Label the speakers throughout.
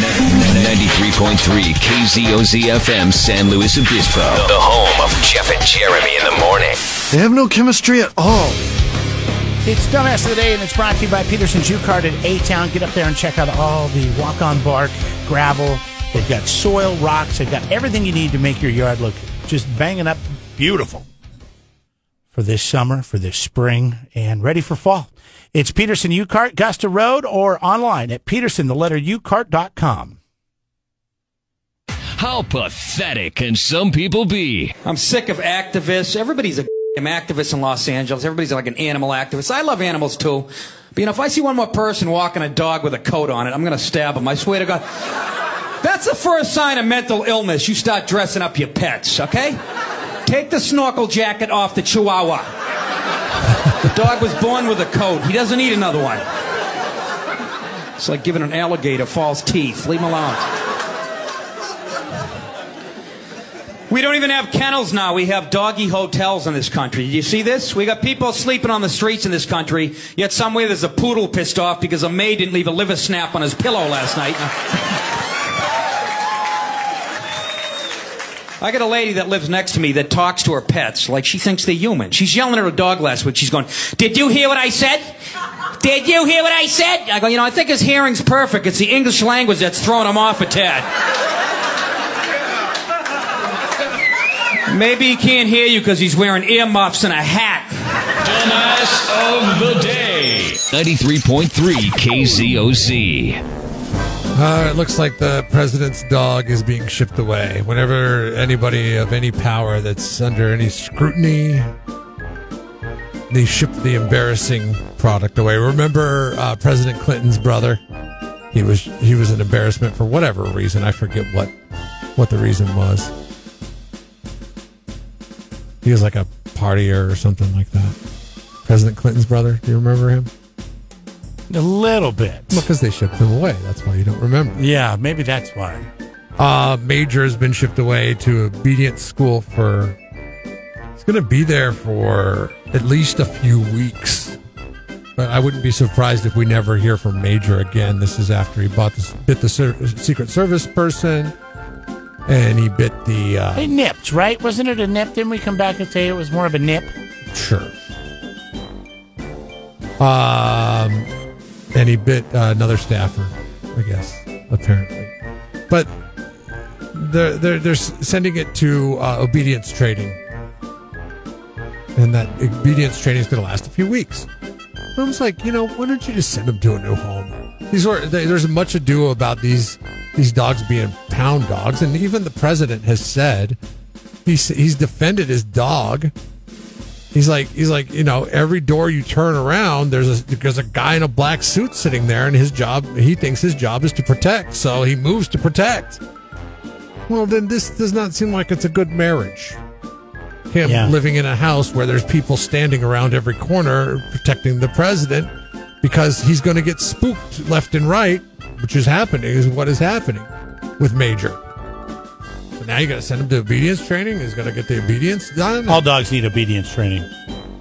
Speaker 1: 93.3 KZOZ FM San Luis Obispo. The home of Jeff and Jeremy in the morning.
Speaker 2: They have no chemistry at all.
Speaker 3: It's Dumbass of the Day, and it's brought to you by Peterson's U-Cart at A-Town. Get up there and check out all the walk-on bark, gravel. They've got soil, rocks. They've got everything you need to make your yard look just banging up beautiful for this summer, for this spring, and ready for fall. It's Peterson U-Cart, Gusta Road, or online at peterson.ucart.com.
Speaker 1: How pathetic can some people be?
Speaker 4: I'm sick of activists. Everybody's a activist in Los Angeles. Everybody's like an animal activist. I love animals too. But if I see one more person walking a dog with a coat on it, I'm going to stab him. I swear to God. That's the first sign of mental illness. You start dressing up your pets, okay? Take the snorkel jacket off the Chihuahua. The dog was born with a coat. He doesn't need another one. It's like giving an alligator false teeth. Leave him alone. We don't even have kennels now. We have doggy hotels in this country. Did you see this? We got people sleeping on the streets in this country, yet somewhere there's a poodle pissed off because a maid didn't leave a liver snap on his pillow last night. I got a lady that lives next to me that talks to her pets like she thinks they're human. She's yelling at her dog last week. She's going, "Did you hear what I said? Did you hear what I said?" I go, I think his hearing's perfect. It's the English language that's throwing him off a tad. Maybe he can't hear you because he's wearing earmuffs and a hat.
Speaker 1: Dumbass of the Day. 93.3 KZOZ.
Speaker 5: It looks like the president's dog is being shipped away. Whenever anybody of any power that's under any scrutiny, they ship the embarrassing product away. Remember President Clinton's brother? He was an embarrassment for whatever reason. I forget what the reason was. He was like a partier or something like that. President Clinton's brother. Do you remember him?
Speaker 3: A little bit.
Speaker 5: Well, because they shipped him away. That's why you don't remember.
Speaker 3: Yeah, maybe that's why.
Speaker 5: Major has been shipped away to obedience school for... He's going to be there for at least a few weeks. But I wouldn't be surprised if we never hear from Major again. This is after he bit the Secret Service person. And he bit the...
Speaker 3: He nipped, right? Wasn't it a nip? Didn't we come back and say it was more of a nip?
Speaker 5: Sure. And he bit another staffer, I guess, apparently. But they're sending it to obedience training. And that obedience training is going to last a few weeks. I was like, why don't you just send them to a new home? There's much ado about these dogs being pound dogs, and even the president has said he's defended his dog. He's like, every door you turn around, there's a guy in a black suit sitting there, and he thinks his job is to protect, so he moves to protect. Well, then this does not seem like it's a good marriage. Him living in a house where there's people standing around every corner protecting the president because he's going to get spooked left and right, which is what is happening with Major. So now you got to send him to obedience training. He's going to get the obedience done.
Speaker 3: All dogs need obedience training.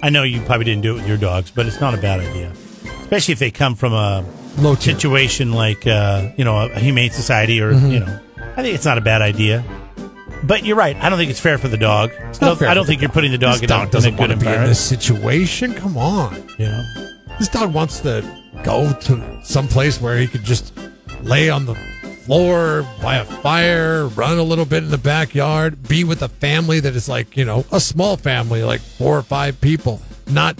Speaker 3: I know you probably didn't do it with your dogs, but it's not a bad idea, especially if they come from a low situation like a humane society or I think it's not a bad idea. But you're right. I don't think it's fair for the dog. I don't think you're putting the dog in a good environment.
Speaker 5: Be in this situation. Come on, this dog wants to go to some place where he could just lay on the floor by a fire, run a little bit in the backyard, be with a family that is like, a small family, like 4 or 5 people, not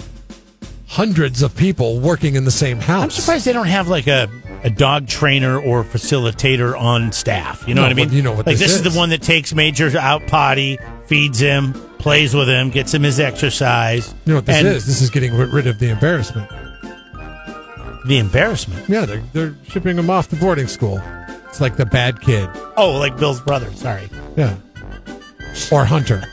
Speaker 5: hundreds of people working in the same house.
Speaker 3: I'm surprised they don't have like a dog trainer or facilitator on staff. You know what I mean?
Speaker 5: You know what
Speaker 3: this is the one that takes Major out potty, feeds him, plays with him, gets him his exercise.
Speaker 5: You know what this is? This is getting rid of the embarrassment.
Speaker 3: The embarrassment?
Speaker 5: Yeah, they're shipping him off to boarding school. It's like the bad kid.
Speaker 3: Oh, like Bill's brother. Sorry.
Speaker 5: Yeah. Or Hunter.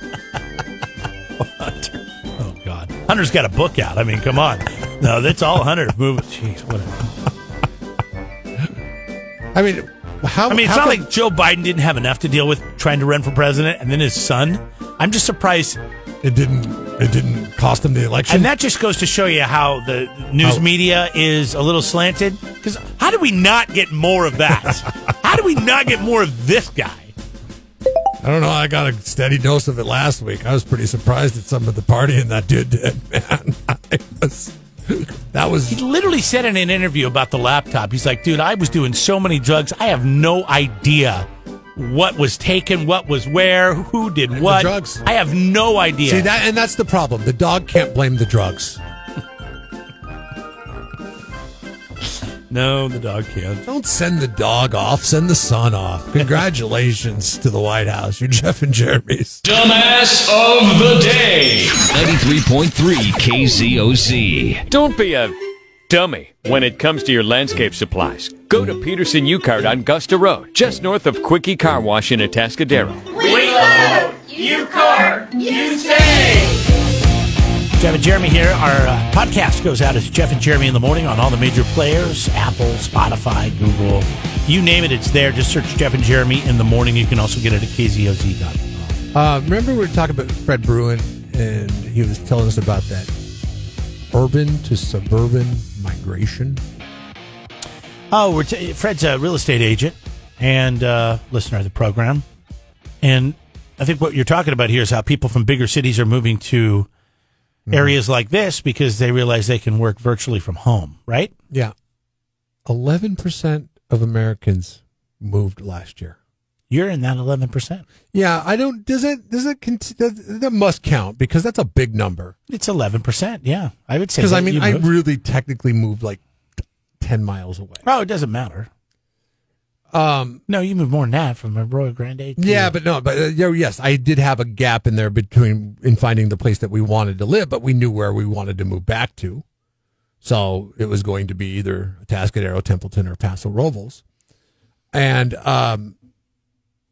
Speaker 3: Hunter. Oh, God. Hunter's got a book out. I mean, come on. No, that's all Hunter. Jeez, whatever.
Speaker 5: I mean,
Speaker 3: it's not like Joe Biden didn't have enough to deal with trying to run for president, and then his son. I'm just surprised
Speaker 5: it didn't cost him the election.
Speaker 3: And that just goes to show you how the news media is a little slanted. Because how do we not get more of that? How do we not get more of this guy?
Speaker 5: I don't know. I got a steady dose of it last week. I was pretty surprised at some of the partying that dude did, man.
Speaker 3: He literally said in an interview about the laptop, he's like, dude, I was doing so many drugs, I have no idea what was taken, what was where, who did what.
Speaker 5: The drugs.
Speaker 3: I have no idea.
Speaker 5: See, that's the problem. The dog can't blame the drugs.
Speaker 3: No, the dog can't.
Speaker 5: Don't send the dog off. Send the son off. Congratulations to the White House. You're Jeff and Jeremy's
Speaker 1: Dumbass of the Day. 93.3 KZOZ.
Speaker 6: Don't be a dummy when it comes to your landscape supplies. Go to Peterson U-Cart on Gusta Road, just north of Quickie Car Wash in Atascadero.
Speaker 7: We load, U-Cart, you save.
Speaker 3: Jeff and Jeremy here. Our podcast goes out as Jeff and Jeremy in the morning on all the major players, Apple, Spotify, Google. You name it, it's there. Just search Jeff and Jeremy in the morning. You can also get it at KZOZ.com.
Speaker 5: Remember we were talking about Fred Bruin, and he was telling us about that urban to suburban migration.
Speaker 3: Oh, Fred's a real estate agent and listener of the program. And I think what you're talking about here is how people from bigger cities are moving to areas like this because they realize they can work virtually from home, right?
Speaker 5: Yeah. 11% of Americans moved last year.
Speaker 3: You're in that 11%.
Speaker 5: Yeah, I don't. That must count because that's a big number.
Speaker 3: It's 11%. Yeah, I would say.
Speaker 5: Because I really technically moved like 10 miles away.
Speaker 3: Oh, it doesn't matter. No, you moved more than that from Arroyo Grande.
Speaker 5: Yeah, but yes, I did have a gap in there in finding the place that we wanted to live, but we knew where we wanted to move back to. So it was going to be either Atascadero, Templeton, or Paso Robles. And I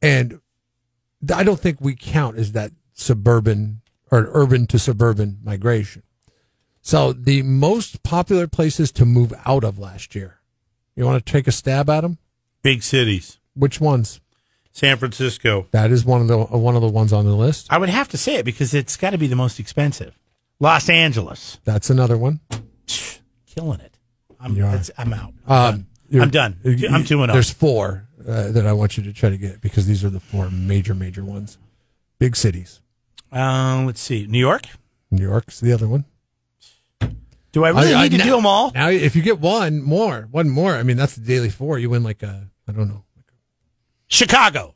Speaker 5: don't think we count as that suburban or urban to suburban migration. So the most popular places to move out of last year. You want to take a stab at them?
Speaker 3: Big cities.
Speaker 5: Which ones?
Speaker 3: San Francisco.
Speaker 5: That is one of the ones on the list.
Speaker 3: I would have to say it because it's got to be the most expensive. Los Angeles.
Speaker 5: That's another one.
Speaker 3: Killing it. I'm out. I'm done. I'm 2-0.
Speaker 5: There's 4 that I want you to try to get because these are the 4 major ones. Big cities.
Speaker 3: Let's see. New York?
Speaker 5: New York's the other one.
Speaker 3: Do I really need to do them all?
Speaker 5: Now, if you get one more, I mean, that's the daily 4. You win I don't know.
Speaker 3: Chicago.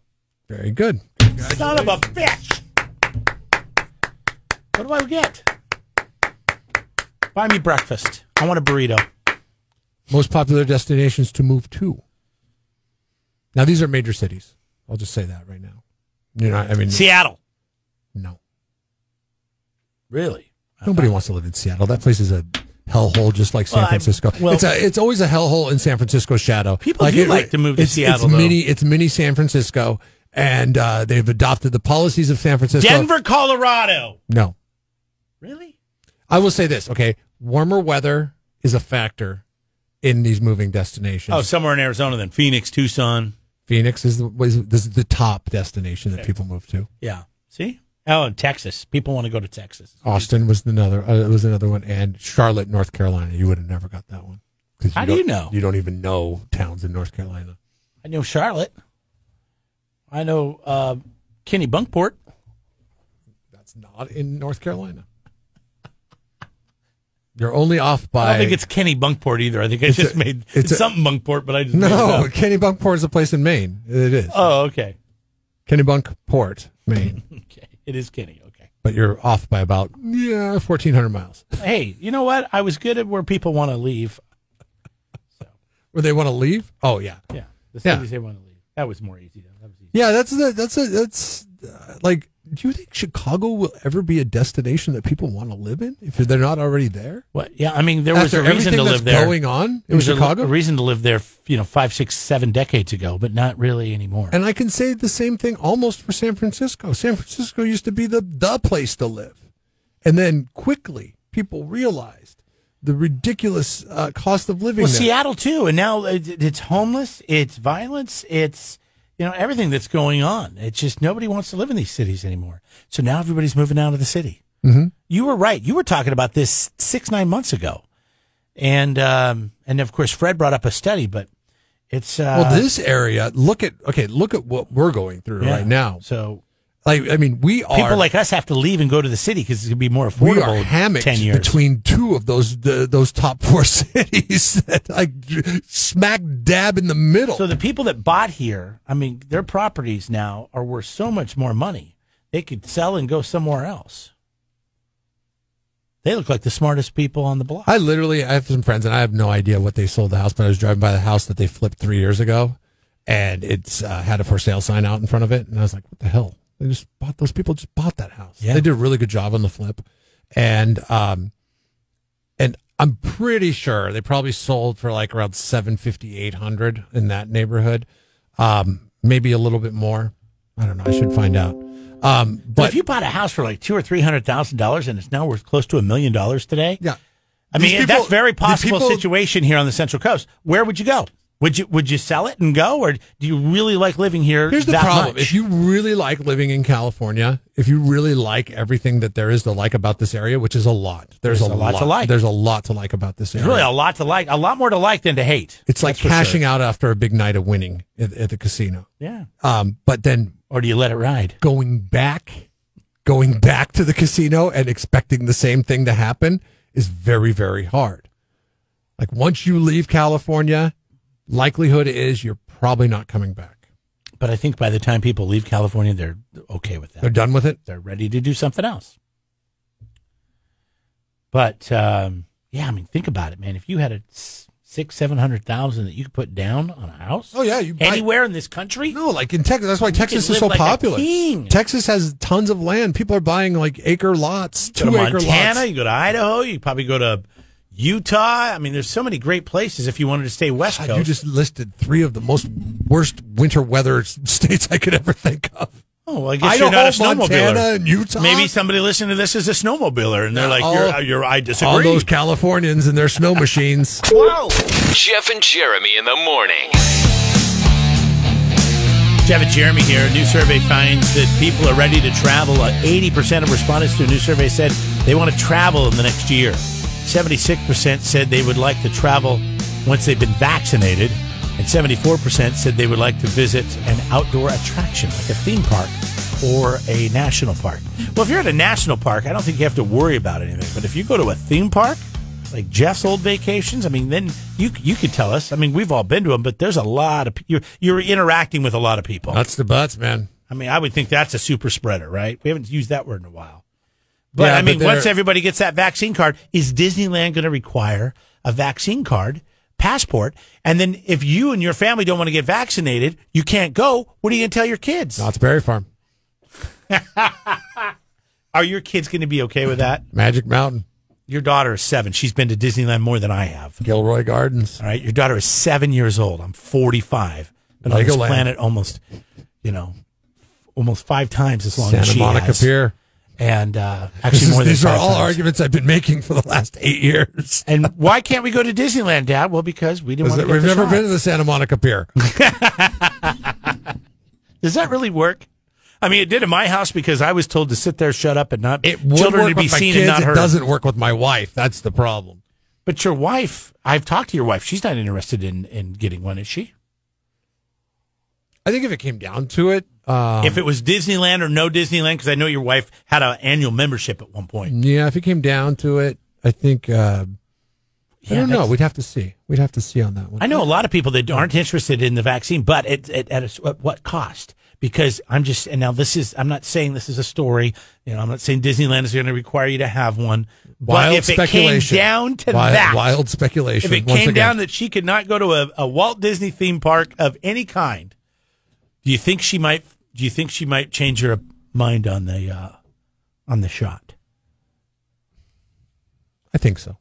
Speaker 5: Very good.
Speaker 3: Son of a bitch. What do I get? Buy me breakfast. I want a burrito.
Speaker 5: Most popular destinations to move to. Now, these are major cities. I'll just say that right now.
Speaker 3: Seattle.
Speaker 5: No.
Speaker 3: Really?
Speaker 5: Nobody wants to live in Seattle. That place is a hellhole, just like San Francisco. It's always a hellhole in San Francisco's shadow.
Speaker 3: People do like to move to Seattle.
Speaker 5: It's mini San Francisco, and they've adopted the policies of San Francisco.
Speaker 3: Denver, Colorado.
Speaker 5: No.
Speaker 3: Really?
Speaker 5: I will say this. Okay, warmer weather is a factor in these moving destinations.
Speaker 3: Oh, somewhere in Arizona then. Phoenix, Tucson.
Speaker 5: Phoenix is the top destination that people move to.
Speaker 3: Yeah. See? Oh, and Texas. People want to go to Texas.
Speaker 5: Austin was another one, and Charlotte, North Carolina. You would have never got that one.
Speaker 3: How do you know?
Speaker 5: You don't even know towns in North Carolina.
Speaker 3: I know Charlotte. I know Kenny Bunkport.
Speaker 5: That's not in North Carolina. You're only off by...
Speaker 3: I don't think it's Kenny Bunkport either. I think it's something Bunkport, but I just made it up.
Speaker 5: Kenny Bunkport is a place in Maine. It is.
Speaker 3: Oh, okay.
Speaker 5: Kenny Bunkport, Maine.
Speaker 3: Okay. It is Kenny, okay.
Speaker 5: But you're off by about 1,400 miles.
Speaker 3: Hey, you know what? I was good at where people want to leave. So.
Speaker 5: Where they want to leave? Oh, yeah.
Speaker 3: Yeah. The cities they want to leave. That was more easy. That was easy.
Speaker 5: Yeah, that's like, do you think Chicago will ever be a destination that people want to live in if they're not already there?
Speaker 3: What? Yeah, I mean, there was a reason to live there.
Speaker 5: Going on in Chicago?
Speaker 3: A reason to live there, 5, 6, 7 decades ago, but not really anymore.
Speaker 5: And I can say the same thing almost for San Francisco. San Francisco used to be the place to live. And then quickly, people realized the ridiculous cost of living there.
Speaker 3: Seattle, too. And now it's homeless, it's violence, it's... everything that's going on. It's just nobody wants to live in these cities anymore. So now everybody's moving out of the city.
Speaker 5: Mm-hmm.
Speaker 3: You were right. You were talking about this 6-9 months ago. And of course, Fred brought up a study, but It's
Speaker 5: well, this area. Look at what we're going through right now.
Speaker 3: So,
Speaker 5: like, I mean,
Speaker 3: people like us have to leave and go to the city because it's going to be more affordable.
Speaker 5: We are hammocked
Speaker 3: 10 years
Speaker 5: between two of those top 4 cities, that, like, smack dab in the middle.
Speaker 3: So the people that bought here, I mean, their properties now are worth so much more money. They could sell and go somewhere else. They look like the smartest people on the block.
Speaker 5: I have some friends, and I have no idea what they sold the house, but I was driving by the house that they flipped 3 years ago, and it's had a for sale sign out in front of it, and I was like, what the hell? Those people just bought that house. Yeah. They did a really good job on the flip, and I'm pretty sure they probably sold for like around $750, $800 in that neighborhood, maybe a little bit more. I don't know. I should find out.
Speaker 3: But if you bought a house for like $200,000 or $300,000 and it's now worth close to $1 million today,
Speaker 5: yeah,
Speaker 3: I mean that's very possible situation here on the Central Coast. Where would you go? Would you sell it and go, or do you really like living here?
Speaker 5: Here's the problem: if you really like living in California, if you really like everything that there is to like about this area, which is a lot, there's a lot to like. There's a lot to like about this area.
Speaker 3: There's really a lot to like, a lot more to like than to hate.
Speaker 5: It's like cashing out after a big night of winning at the casino.
Speaker 3: Yeah.
Speaker 5: But then,
Speaker 3: or do you let it ride?
Speaker 5: Going back to the casino and expecting the same thing to happen is very, very hard. Like, once you leave California, likelihood is you're probably not coming back.
Speaker 3: But I think by the time people leave California, they're okay with that.
Speaker 5: They're done with it.
Speaker 3: They're ready to do something else. But yeah, I mean, think about it, man. If you had a $600,000-$700,000 that you could put down on a house,
Speaker 5: oh yeah,
Speaker 3: anywhere in this country.
Speaker 5: No, like in Texas. That's why Texas is so popular. Texas has tons of land. People are buying like acre lots, 2 acre lots.
Speaker 3: Montana, you go to Idaho, you probably go to Utah. I mean, there's so many great places if you wanted to stay West Coast.
Speaker 5: You just listed 3 of the worst winter weather states I could ever think of.
Speaker 3: Oh, well, I guess you're not a snowmobiler.
Speaker 5: Montana and Utah.
Speaker 3: Maybe somebody listening to this is a snowmobiler, and they're like, I disagree.
Speaker 5: All those Californians and their snow machines.
Speaker 3: Wow.
Speaker 1: Jeff and Jeremy in the morning.
Speaker 3: Jeff and Jeremy here. A new survey finds that people are ready to travel. 80% of respondents to a new survey said they want to travel in the next year. 76% said they would like to travel once they've been vaccinated. And 74% said they would like to visit an outdoor attraction, like a theme park or a national park. Well, if you're at a national park, I don't think you have to worry about anything. But if you go to a theme park, like Jeff's old vacations, I mean, then you could tell us. I mean, we've all been to them, but there's a lot of you're interacting with a lot of people.
Speaker 5: That's the butts, man.
Speaker 3: I mean, I would think that's a super spreader, right? We haven't used that word in a while. But yeah, I mean, once everybody gets that vaccine card, is Disneyland going to require a vaccine card, passport? And then if you and your family don't want to get vaccinated, you can't go. What are you going to tell your kids?
Speaker 5: Knott's Berry Farm.
Speaker 3: Are your kids going to be okay with that?
Speaker 5: Magic Mountain.
Speaker 3: Your daughter is 7. She's been to Disneyland more than I have.
Speaker 5: Gilroy Gardens.
Speaker 3: All right. Your daughter is 7 years old. I'm 45. Been on this planet almost 5 times as long as she has.
Speaker 5: Santa Monica Pier.
Speaker 3: And actually, more than
Speaker 5: these are
Speaker 3: 5
Speaker 5: all
Speaker 3: times.
Speaker 5: arguments I've been making for the last 8 years.
Speaker 3: And why can't we go to Disneyland, Dad? Well, because we didn't want to get
Speaker 5: We've never been to the Santa Monica Pier.
Speaker 3: Does that really work? I mean, it did in my house because I was told to sit there, shut up, and not
Speaker 5: children
Speaker 3: to be
Speaker 5: with my
Speaker 3: seen
Speaker 5: kids,
Speaker 3: and not heard.
Speaker 5: It doesn't work with my wife. That's the problem.
Speaker 3: But your wife, I've talked to your wife. She's not interested in getting one, is she?
Speaker 5: I think if it came down to it.
Speaker 3: If it was Disneyland or no Disneyland, because I know your wife had an annual membership at one point.
Speaker 5: Yeah, if it came down to it, I think, I don't know. We'd have to see. We'd have to see on that one.
Speaker 3: I know a lot of people that aren't interested in the vaccine, but at what cost? Because I'm not saying this is a story. I'm not saying Disneyland is going to require you to have one. But if it came down to that.
Speaker 5: Wild speculation.
Speaker 3: If it came down that she could not go to a Walt Disney theme park of any kind, do you think she might change her mind on the shot?
Speaker 5: I think so.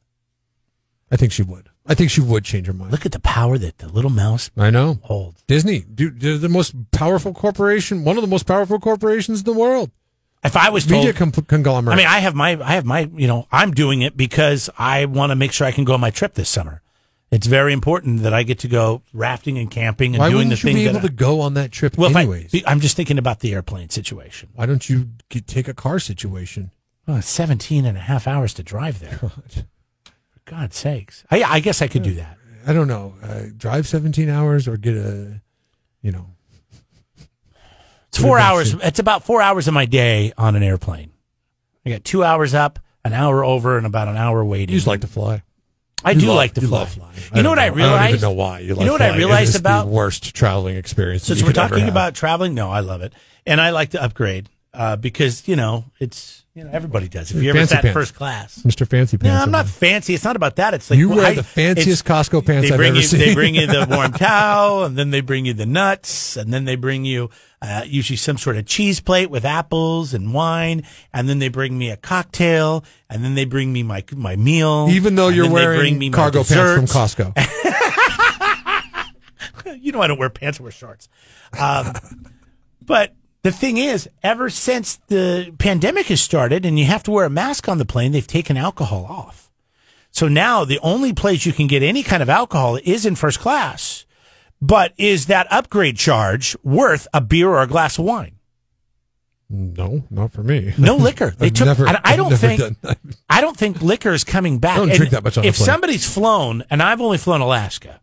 Speaker 5: I think she would. I think she would change her mind.
Speaker 3: Look at the power that the little mouse holds.
Speaker 5: Disney, they're the most powerful corporation, one of the most powerful corporations in the world.
Speaker 3: If I was told,
Speaker 5: media conglomerate.
Speaker 3: I mean, I have my, I'm doing it because I want to make sure I can go on my trip this summer. It's very important that I get to go rafting and camping and doing the things. Why wouldn't you be able to
Speaker 5: go on that trip anyways?
Speaker 3: I'm just thinking about the airplane situation.
Speaker 5: Why don't you take a car situation?
Speaker 3: Well, it's 17 and a half hours to drive there. God. For God's sakes. I guess I could do that.
Speaker 5: I don't know, drive 17 hours or get a,
Speaker 3: It's 4 hours. It's about 4 hours of my day on an airplane. I got 2 hours up, an hour over, and about an hour waiting.
Speaker 5: You just like to fly.
Speaker 3: I do like to fly. You know what I realized?
Speaker 5: I don't even know why. You know
Speaker 3: what I realized about
Speaker 5: the worst traveling experience.
Speaker 3: Since we're talking about traveling, no, I love it, and I like to upgrade because it's everybody does. If you ever sat in first class,
Speaker 5: Mr. Fancy Pants.
Speaker 3: No, I'm not fancy. It's not about that. It's like
Speaker 5: you wear the fanciest Costco pants I've ever seen.
Speaker 3: They bring you the warm towel, and then they bring you the nuts, and then they bring you usually some sort of cheese plate with apples and wine, and then they bring me a cocktail, and then they bring me my meal.
Speaker 5: Even though you're wearing cargo pants from Costco.
Speaker 3: I don't wear pants, I wear shorts. But the thing is, ever since the pandemic has started and you have to wear a mask on the plane, they've taken alcohol off. So now the only place you can get any kind of alcohol is in first class. But is that upgrade charge worth a beer or a glass of wine?
Speaker 5: No, not for me.
Speaker 3: No liquor. They took. I don't
Speaker 5: think
Speaker 3: liquor is coming back.
Speaker 5: I don't drink that much on the plane.
Speaker 3: If somebody's flown, and I've only flown Alaska,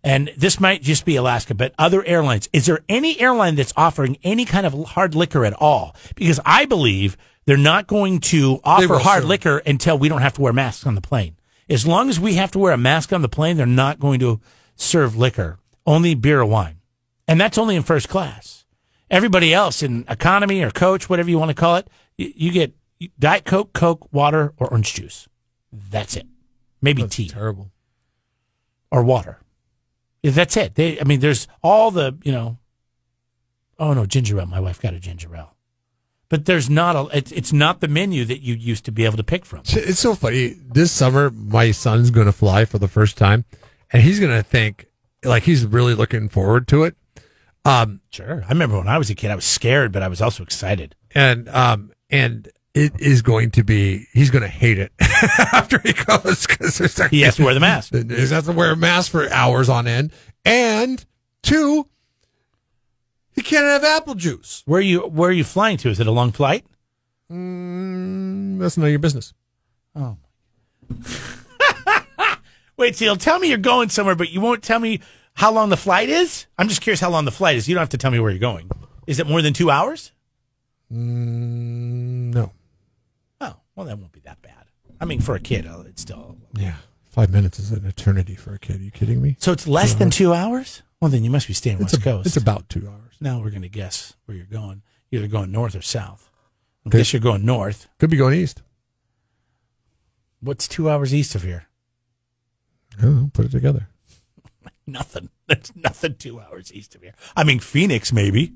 Speaker 3: and this might just be Alaska, but other airlines, is there any airline that's offering any kind of hard liquor at all? Because I believe they're not going to offer hard liquor until we don't have to wear masks on the plane. As long as we have to wear a mask on the plane, they're not going to serve liquor. Only beer or wine. And that's only in first class. Everybody else in economy or coach, whatever you want to call it, you get Diet Coke, Coke, water, or orange juice. That's it. Maybe tea.
Speaker 5: Terrible.
Speaker 3: Or water. That's it. There's all the, oh no, ginger ale. My wife got a ginger ale. But there's not it's not the menu that you used to be able to pick from.
Speaker 5: It's so funny. This summer, my son's going to fly for the first time, and he's going to think, like, he's really looking forward to it.
Speaker 3: Sure. I remember when I was a kid, I was scared, but I was also excited.
Speaker 5: And it is going to be, he's going to hate it after he goes, because
Speaker 3: he has to wear the mask.
Speaker 5: He has to wear a mask for hours on end. And 2, he can't have apple juice.
Speaker 3: Where are you flying to? Is it a long flight?
Speaker 5: That's none of your business.
Speaker 3: Oh. Wait, so you'll tell me you're going somewhere, but you won't tell me how long the flight is? I'm just curious how long the flight is. You don't have to tell me where you're going. Is it more than 2 hours?
Speaker 5: No.
Speaker 3: Oh, well, that won't be that bad. I mean, for a kid, it's still...
Speaker 5: Yeah, 5 minutes is an eternity for a kid. Are you kidding me?
Speaker 3: So it's less than 2 hours? Well, then you must be staying West Coast.
Speaker 5: It's about 2 hours.
Speaker 3: Now we're going to guess where you're going. You're either going north or south. I guess you're going north.
Speaker 5: Could be going east.
Speaker 3: What's 2 hours east of here?
Speaker 5: I don't know. Put it together.
Speaker 3: Nothing. There's nothing 2 hours east of here. I mean, Phoenix, maybe.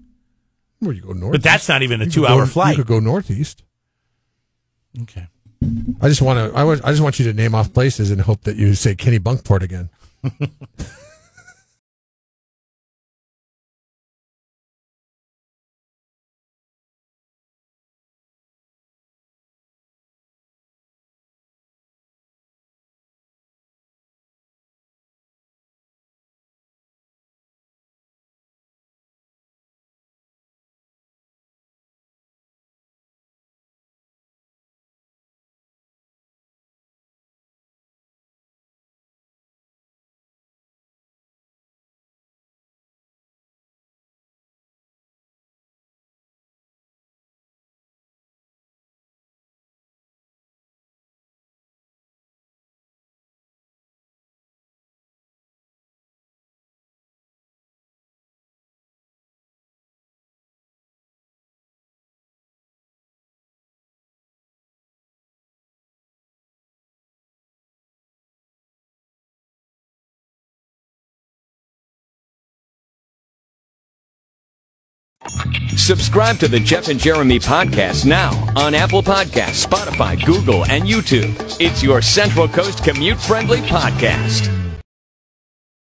Speaker 5: Well, you go north.
Speaker 3: But that's not even a 2 hour flight.
Speaker 5: You could go northeast.
Speaker 3: Okay.
Speaker 5: I just want you to name off places and hope that you say Kenny Bunkport again.
Speaker 6: Subscribe to the Jeff and Jeremy podcast now on Apple Podcasts, Spotify, Google, and YouTube. It's your Central Coast commute-friendly podcast.